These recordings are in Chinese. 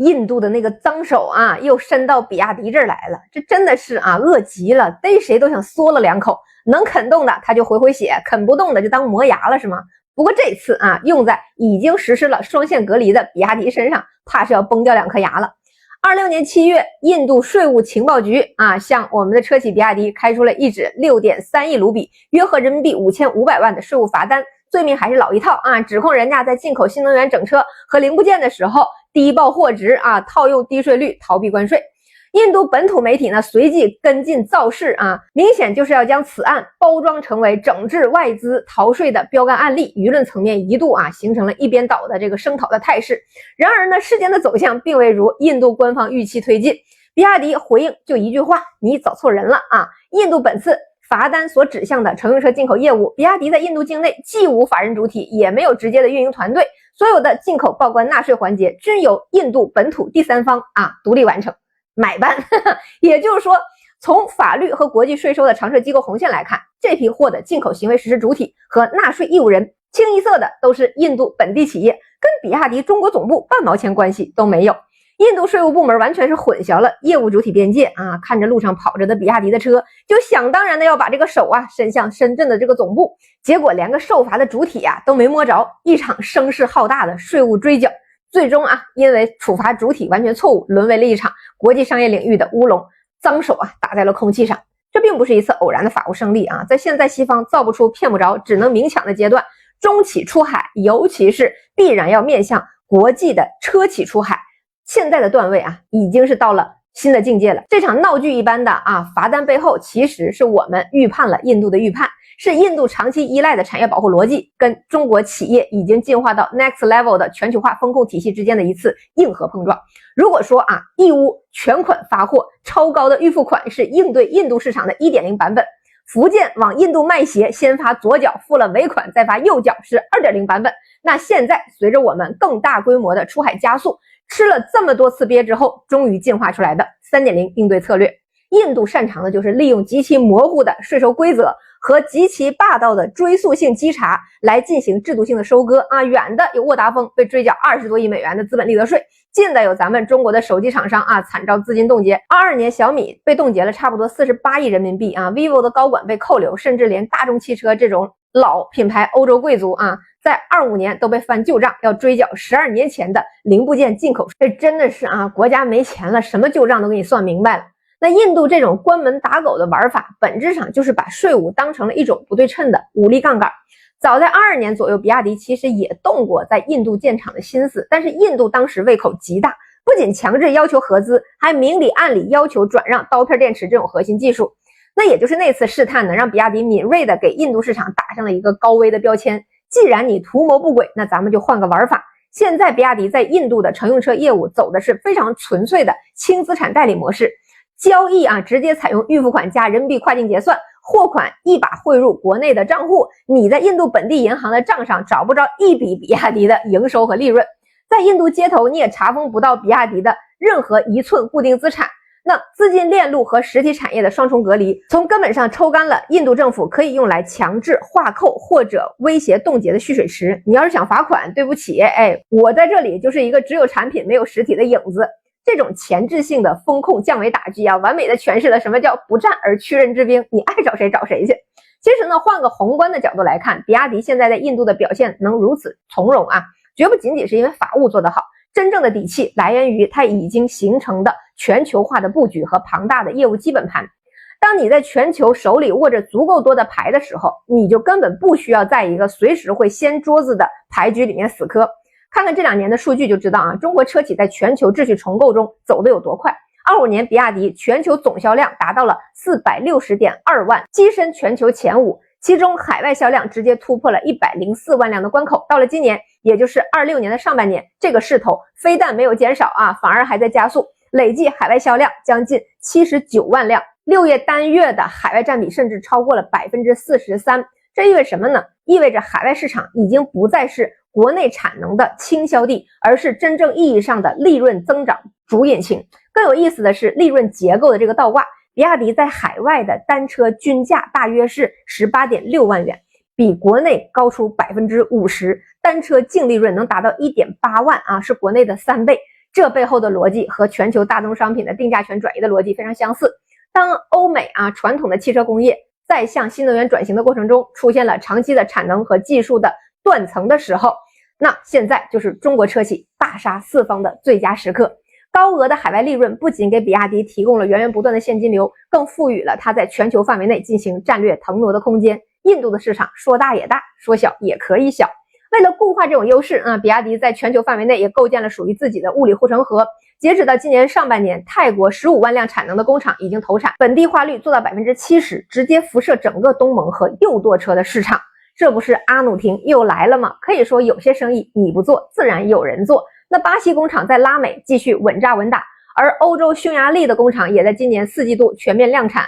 印度的那个脏手啊，又伸到比亚迪这儿来了，这真的是啊，饿极了，逮谁都想嗦了2口。能啃动的他就回血，啃不动的就当磨牙了，是吗？不过这次啊，用在已经实施了双线隔离的比亚迪身上，怕是要崩掉2颗牙了。26年7月，印度税务情报局啊，向我们的车企比亚迪开出了一纸6.3亿卢比，约合人民币5500万的税务罚单。罪名还是老一套啊，指控人家在进口新能源整车和零部件的时候低报货值啊，套用低税率逃避关税。印度本土媒体呢随即跟进造势啊，明显就是要将此案包装成为整治外资逃税的标杆案例，舆论层面一度啊形成了一边倒的这个声讨的态势。然而呢，事件的走向并未如印度官方预期推进，比亚迪回应就一句话：你找错人了啊！印度本次罚单所指向的乘用车进口业务，比亚迪在印度境内既无法人主体，也没有直接的运营团队，所有的进口报关纳税环节均由印度本土第三方啊独立完成。买办也就是说，从法律和国际税收的常设机构红线来看，这批货的进口行为实施主体和纳税义务人清一色的都是印度本地企业，跟比亚迪中国总部半毛钱关系都没有。印度税务部门完全是混淆了业务主体边界啊，看着路上跑着的比亚迪的车，就想当然的要把这个手啊伸向深圳的这个总部，结果连个受罚的主体啊都没摸着，一场声势浩大的税务追缴，最终啊因为处罚主体完全错误，沦为了一场国际商业领域的乌龙，脏手啊打在了空气上。这并不是一次偶然的法务胜利啊，在现在西方造不出骗不着只能明抢的阶段，中企出海尤其是必然要面向国际的车企出海，现在的段位啊已经是到了新的境界了。这场闹剧一般的啊罚单背后，其实是我们预判了印度的预判，是印度长期依赖的产业保护逻辑跟中国企业已经进化到 next level 的全球化风控体系之间的一次硬核碰撞。如果说啊义务全款发货，超高的预付款是应对印度市场的 1.0 版本，福建往印度卖鞋先发左脚，付了尾款再发右脚是 2.0 版本。那现在随着我们更大规模的出海加速，吃了这么多次鳖之后，终于进化出来的 3.0 应对策略。印度擅长的就是利用极其模糊的税收规则和极其霸道的追溯性稽查来进行制度性的收割啊。远的有沃达丰被追缴20多亿美元的资本利得税，近的有咱们中国的手机厂商啊惨遭资金冻结。22年小米被冻结了差不多48亿人民币啊 ，vivo 的高管被扣留，甚至连大众汽车这种老品牌欧洲贵族啊，在25年都被翻旧账，要追缴12年前的零部件进口税。这真的是啊，国家没钱了，什么旧账都给你算明白了。那印度这种关门打狗的玩法，本质上就是把税务当成了一种不对称的武力杠杆。早在22年左右，比亚迪其实也动过在印度建厂的心思，但是印度当时胃口极大，不仅强制要求合资，还明里暗里要求转让刀片电池这种核心技术。那也就是那次试探呢，让比亚迪敏锐的给印度市场打上了一个高危的标签。既然你图谋不轨，那咱们就换个玩法。现在比亚迪在印度的乘用车业务走的是非常纯粹的轻资产代理模式，交易啊直接采用预付款加人民币跨境结算，货款一把汇入国内的账户，你在印度本地银行的账上找不着一笔比亚迪的营收和利润，在印度街头你也查封不到比亚迪的任何一寸固定资产。那资金链路和实体产业的双重隔离，从根本上抽干了印度政府可以用来强制划扣或者威胁冻结的蓄水池。你要是想罚款，对不起，我在这里就是一个只有产品没有实体的影子。这种前置性的风控降维打击啊，完美的诠释了什么叫不战而屈人之兵，你爱找谁找谁去。其实呢，换个宏观的角度来看，比亚迪现在在印度的表现能如此从容啊，绝不仅仅是因为法务做得好，真正的底气来源于它已经形成的全球化的布局和庞大的业务基本盘。当你在全球手里握着足够多的牌的时候，你就根本不需要在一个随时会掀桌子的牌局里面死磕。看看这2年的数据就知道啊，中国车企在全球秩序重构中走得有多快。25年比亚迪全球总销量达到了 460.2 万，跻身全球前5，其中海外销量直接突破了104万辆的关口。到了今年，也就是26年的上半年，这个势头非但没有减少啊，反而还在加速，累计海外销量将近79万辆，6月单月的海外占比甚至超过了 43%。 这意味着什么呢？意味着海外市场已经不再是国内产能的倾销地，而是真正意义上的利润增长主引擎。更有意思的是利润结构的这个倒挂，比亚迪在海外的单车均价大约是 18.6 万元，比国内高出 50%， 单车净利润能达到 1.8 万啊，是国内的3倍。这背后的逻辑和全球大宗商品的定价权转移的逻辑非常相似。当欧美传统的汽车工业在向新能源转型的过程中出现了长期的产能和技术的断层的时候，那现在就是中国车企大杀四方的最佳时刻。高额的海外利润不仅给比亚迪提供了源源不断的现金流，更赋予了它在全球范围内进行战略腾挪的空间。印度的市场说大也大，说小也可以小。为了固化这种优势比亚迪在全球范围内也构建了属于自己的物理护城河。截止到今年上半年，泰国15万辆产能的工厂已经投产，本地化率做到 70%， 直接辐射整个东盟和右舵车的市场。这不是阿努廷又来了吗？可以说有些生意你不做，自然有人做。那巴西工厂在拉美继续稳扎稳打，而欧洲匈牙利的工厂也在今年4季度全面量产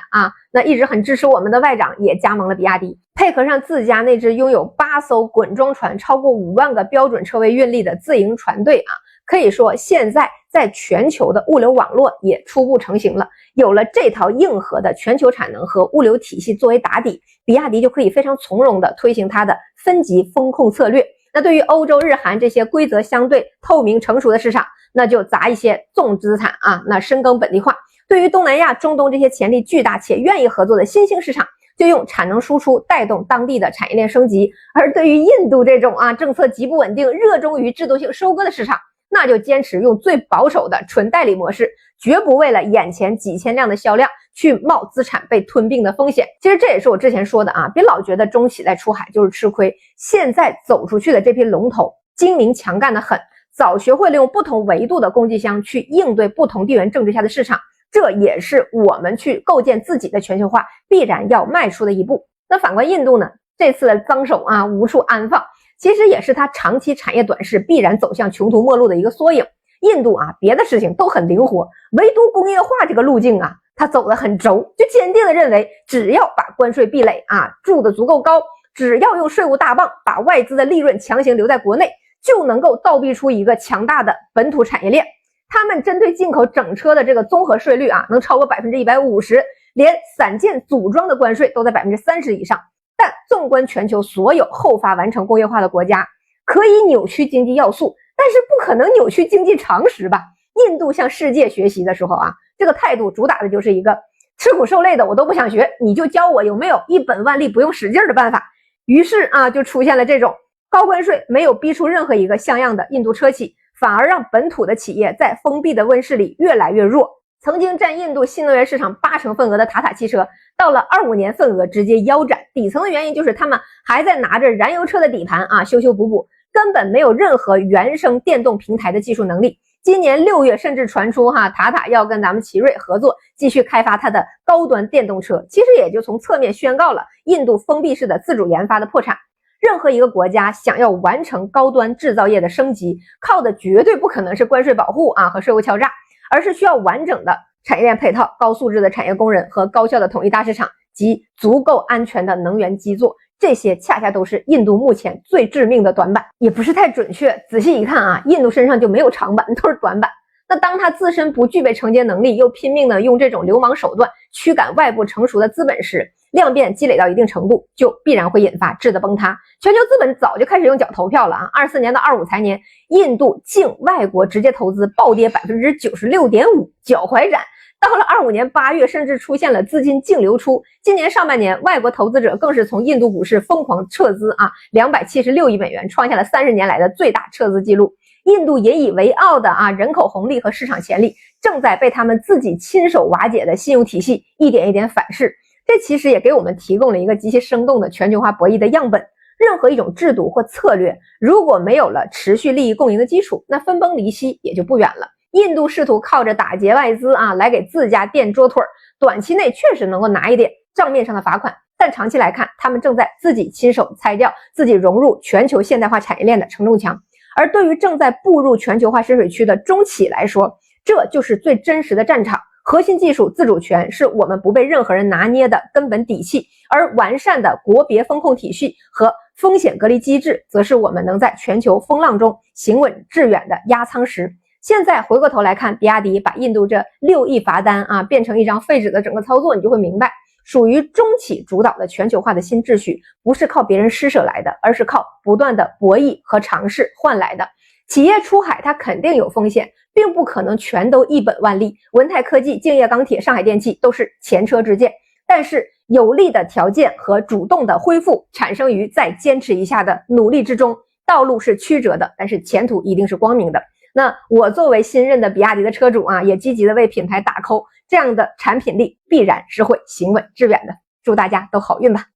那一直很支持我们的外长也加盟了比亚迪，配合上自家那支拥有8艘滚装船、超过5万个标准车位运力的自营船队可以说现在在全球的物流网络也初步成型了。有了这套硬核的全球产能和物流体系作为打底，比亚迪就可以非常从容地推行它的分级风控策略。那对于欧洲、日韩这些规则相对透明成熟的市场，那就砸一些重资产那深耕本地化。对于东南亚、中东这些潜力巨大且愿意合作的新兴市场，就用产能输出带动当地的产业链升级。而对于印度这种政策极不稳定、热衷于制度性收割的市场，那就坚持用最保守的纯代理模式，绝不为了眼前几千辆的销量去冒资产被吞并的风险。其实这也是我之前说的别老觉得中企在出海就是吃亏，现在走出去的这批龙头精明强干的很，早学会利用不同维度的供给箱去应对不同地缘政治下的市场，这也是我们去构建自己的全球化必然要迈出的一步。那反观印度呢，这次的脏手无处安放，其实也是它长期产业短视必然走向穷途末路的一个缩影。印度别的事情都很灵活，唯独工业化这个路径它走得很轴，就坚定的认为只要把关税壁垒筑得足够高，只要用税务大棒把外资的利润强行留在国内，就能够倒逼出一个强大的本土产业链。他们针对进口整车的这个综合税率能超过 150%， 连散件组装的关税都在 30% 以上。但纵观全球所有后发完成工业化的国家，可以扭曲经济要素，但是不可能扭曲经济常识吧。印度向世界学习的时候这个态度主打的就是一个吃苦受累的我都不想学，你就教我有没有一本万利不用使劲的办法。于是就出现了这种高关税没有逼出任何一个像样的印度车企，反而让本土的企业在封闭的温室里越来越弱。曾经占印度新能源市场80%份额的塔塔汽车，到了25年份额直接腰斩，底层的原因就是他们还在拿着燃油车的底盘修修补补，根本没有任何原生电动平台的技术能力。今年6月甚至传出塔塔要跟咱们奇瑞合作，继续开发它的高端电动车，其实也就从侧面宣告了印度封闭式的自主研发的破产。任何一个国家想要完成高端制造业的升级，靠的绝对不可能是关税保护和税务敲诈，而是需要完整的产业链配套、高素质的产业工人和高效的统一大市场及足够安全的能源基座。这些恰恰都是印度目前最致命的短板，也不是太准确。仔细一看印度身上就没有长板，都是短板。那当他自身不具备承接能力，又拼命的用这种流氓手段驱赶外部成熟的资本时，量变积累到一定程度，就必然会引发质的崩塌。全球资本早就开始用脚投票了24年到25财年，印度境外国直接投资暴跌 96.5%， 脚踝斩。到了25年8月，甚至出现了资金净流出。今年上半年，外国投资者更是从印度股市疯狂撤资276亿美元，创下了30年来的最大撤资记录。印度引以为傲的人口红利和市场潜力，正在被他们自己亲手瓦解的信用体系一点一点反噬。这其实也给我们提供了一个极其生动的全球化博弈的样本。任何一种制度或策略，如果没有了持续利益共赢的基础，那分崩离析也就不远了。印度试图靠着打劫外资来给自家垫桌腿，短期内确实能够拿一点账面上的罚款，但长期来看，他们正在自己亲手拆掉自己融入全球现代化产业链的承重墙。而对于正在步入全球化深水区的中企来说，这就是最真实的战场。核心技术自主权是我们不被任何人拿捏的根本底气，而完善的国别风控体系和风险隔离机制，则是我们能在全球风浪中行稳致远的压舱石。现在回过头来看，比亚迪把印度这6亿罚单变成一张废纸的整个操作，你就会明白，属于中企主导的全球化的新秩序，不是靠别人施舍来的，而是靠不断的博弈和尝试换来的。企业出海它肯定有风险，并不可能全都一本万利。文泰科技、敬业钢铁、上海电气都是前车之鉴，但是有利的条件和主动的恢复产生于再坚持一下的努力之中。道路是曲折的，但是前途一定是光明的。那我作为新任的比亚迪的车主啊，也积极的为品牌打 call，这样的产品力必然是会行稳致远的。祝大家都好运吧！